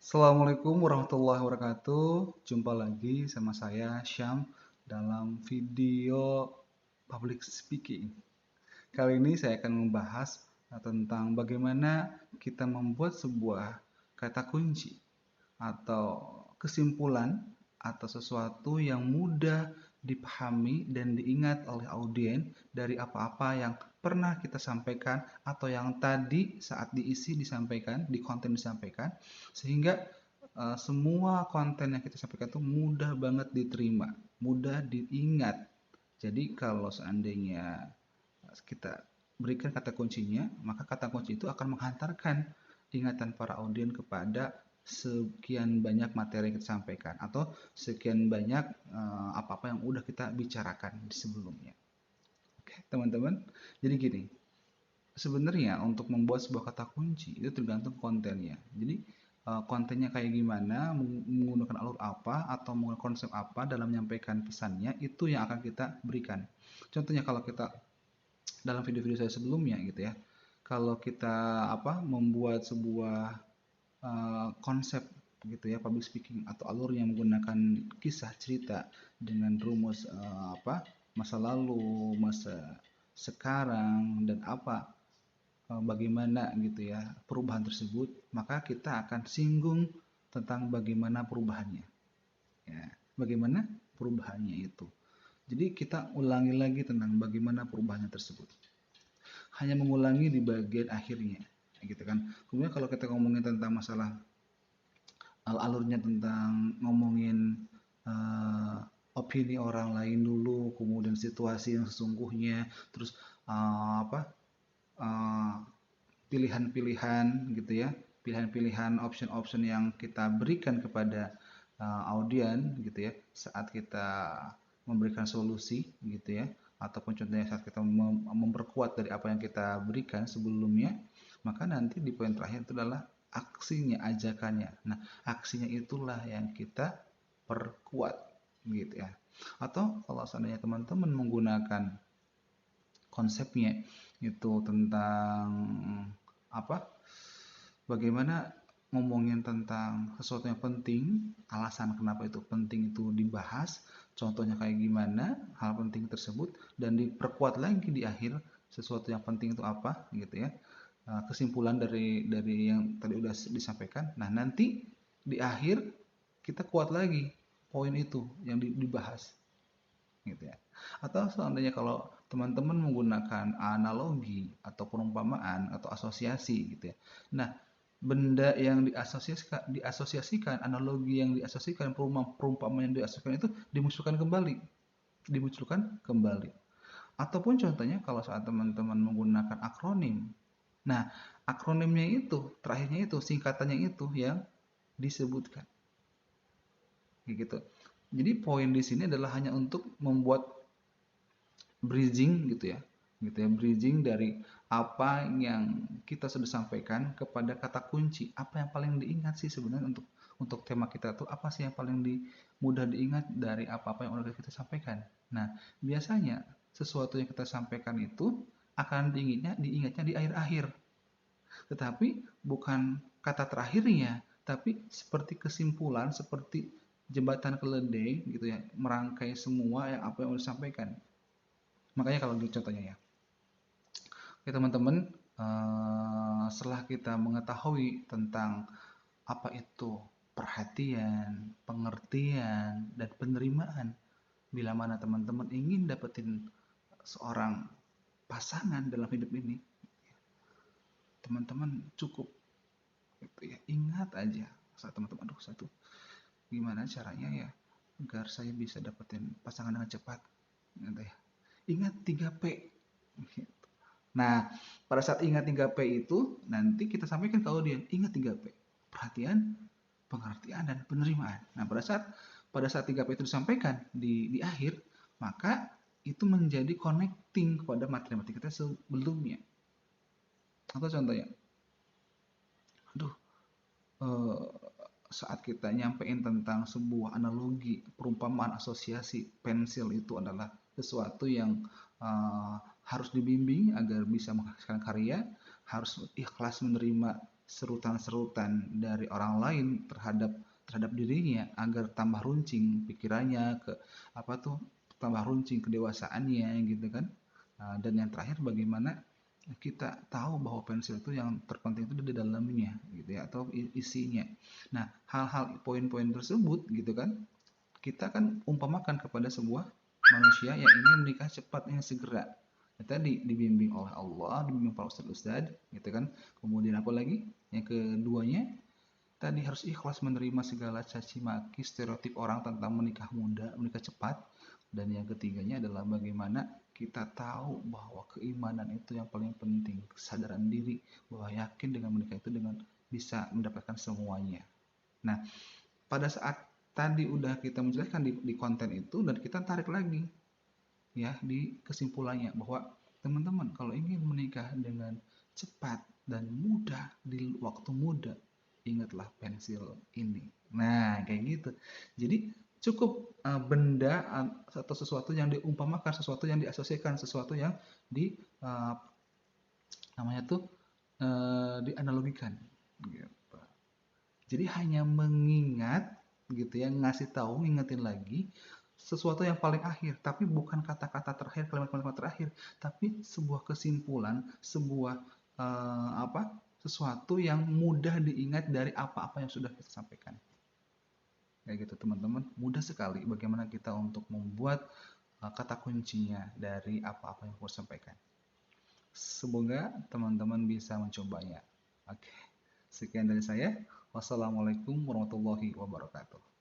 Assalamualaikum warahmatullahi wabarakatuh. Jumpa lagi sama saya Syam dalam video public speaking. Kali ini saya akan membahas tentang bagaimana kita membuat sebuah kata kunci atau kesimpulan atau sesuatu yang mudah dipahami dan diingat oleh audiens dari apa-apa yang pernah kita sampaikan atau yang tadi saat diisi disampaikan, di konten disampaikan, sehingga semua konten yang kita sampaikan itu mudah banget diterima, mudah diingat. Jadi kalau seandainya kita berikan kata kuncinya, maka kata kunci itu akan menghantarkan ingatan para audiens kepada sekian banyak materi yang kita sampaikan atau sekian banyak apa-apa yang udah kita bicarakan di sebelumnya. Oke, teman-teman. Jadi gini, sebenarnya untuk membuat sebuah kata kunci itu tergantung kontennya. Jadi kontennya kayak gimana, menggunakan alur apa atau menggunakan konsep apa dalam menyampaikan pesannya itu yang akan kita berikan. Contohnya kalau kita dalam video-video saya sebelumnya gitu ya, kalau kita membuat sebuah konsep gitu ya, public speaking atau alur yang menggunakan kisah cerita dengan rumus masa lalu, masa sekarang, dan bagaimana gitu ya perubahan tersebut, maka kita akan singgung tentang bagaimana perubahannya ya, bagaimana perubahannya itu. Jadi kita ulangi lagi tentang bagaimana perubahannya tersebut, hanya mengulangi di bagian akhirnya gitu kan. Kemudian kalau kita ngomongin tentang masalah alurnya, tentang ngomongin uh, opini orang lain dulu, kemudian situasi yang sesungguhnya, terus uh, apa uh, pilihan-pilihan gitu ya, pilihan-pilihan option-option yang kita berikan kepada audien gitu ya saat kita memberikan solusi gitu ya, ataupun contohnya saat kita memperkuat dari apa yang kita berikan sebelumnya, maka nanti di poin terakhir itu adalah aksinya, ajakannya. Nah, aksinya itulah yang kita perkuat gitu ya. Atau kalau seandainya teman-teman menggunakan konsepnya itu tentang apa? Bagaimana ngomongin tentang sesuatu yang penting, alasan kenapa itu penting itu dibahas, contohnya kayak gimana hal penting tersebut, dan diperkuat lagi di akhir sesuatu yang penting itu apa gitu ya. Kesimpulan dari yang tadi udah disampaikan. Nah, nanti di akhir kita kuat lagi poin itu yang dibahas gitu ya. Atau seandainya kalau teman-teman menggunakan analogi atau perumpamaan atau asosiasi gitu ya. Nah, benda yang diasosiasikan, analogi yang diasosiasikan, perumpamaan yang diasosiasikan itu dimunculkan kembali. Ataupun contohnya kalau saat teman-teman menggunakan akronim. Nah, akronimnya itu, terakhirnya itu, singkatannya itu yang disebutkan. Kayak gitu. Jadi poin di sini adalah hanya untuk membuat bridging gitu ya, bridging dari apa yang kita sudah sampaikan kepada kata kunci. Apa yang paling diingat sih sebenarnya untuk tema kita tuh apa sih yang paling mudah diingat dari apa-apa yang udah kita sampaikan. Nah, biasanya sesuatu yang kita sampaikan itu akan diingatnya di akhir-akhir, tetapi bukan kata terakhirnya, tapi seperti kesimpulan, seperti jembatan keledai gitu ya, merangkai semua yang apa yang udah disampaikan. Makanya kalau di contohnya ya, oke teman-teman, setelah kita mengetahui tentang apa itu perhatian, pengertian, dan penerimaan, bila mana teman-teman ingin dapetin seorang pasangan dalam hidup ini, teman-teman cukup gitu ya, ingat aja saat teman-teman, aduh satu gimana caranya ya agar saya bisa dapetin pasangan dengan cepat gitu ya. Ingat 3P. Nah, pada saat ingat 3P itu, nanti kita sampaikan ke audiens, ingat 3P. Perhatian, pengertian, dan penerimaan. Nah, pada saat 3P itu disampaikan di akhir, maka itu menjadi connecting kepada materi-materi kita sebelumnya. Atau contohnya, aduh, eh, saat kita nyampein tentang sebuah analogi, perumpamaan, asosiasi, pensil itu adalah sesuatu yang harus dibimbing agar bisa menghasilkan karya, harus ikhlas menerima serutan-serutan dari orang lain terhadap terhadap dirinya agar tambah runcing pikirannya ke apa tuh tambah runcing kedewasaannya gitu kan. Dan yang terakhir bagaimana kita tahu bahwa pensil itu yang terpenting itu di dalamnya gitu ya atau isinya. Nah, hal-hal poin-poin tersebut gitu kan kita kan umpamakan kepada sebuah manusia yang ingin menikah cepat yang segera. Ya, tadi dibimbing oleh Allah, dibimbing para ustadz-ustadz, gitu kan. Kemudian apa lagi? Yang keduanya, tadi harus ikhlas menerima segala caci maki stereotip orang tentang menikah muda, menikah cepat. Dan yang ketiganya adalah bagaimana kita tahu bahwa keimanan itu yang paling penting, kesadaran diri bahwa yakin dengan menikah itu dengan bisa mendapatkan semuanya. Nah, pada saat tadi udah kita menjelaskan di konten itu dan kita tarik lagi ya di kesimpulannya bahwa teman-teman kalau ingin menikah dengan cepat dan mudah di waktu muda ingatlah pensil ini. Nah, kayak gitu. Jadi cukup benda atau sesuatu yang diumpamakan, sesuatu yang diasosiasikan, sesuatu yang di namanya tuh dianalogikan gitu. Jadi hanya mengingat gitu ya, ngasih tahu, ngingetin lagi sesuatu yang paling akhir, tapi bukan kata-kata terakhir, kalimat-kalimat terakhir, tapi sebuah kesimpulan, sebuah apa? Sesuatu yang mudah diingat dari apa-apa yang sudah kita sampaikan. Kayak gitu teman-teman, mudah sekali bagaimana kita untuk membuat kata kuncinya dari apa-apa yang aku sampaikan. Semoga teman-teman bisa mencobanya. Oke, sekian dari saya. Wassalamualaikum warahmatullahi wabarakatuh.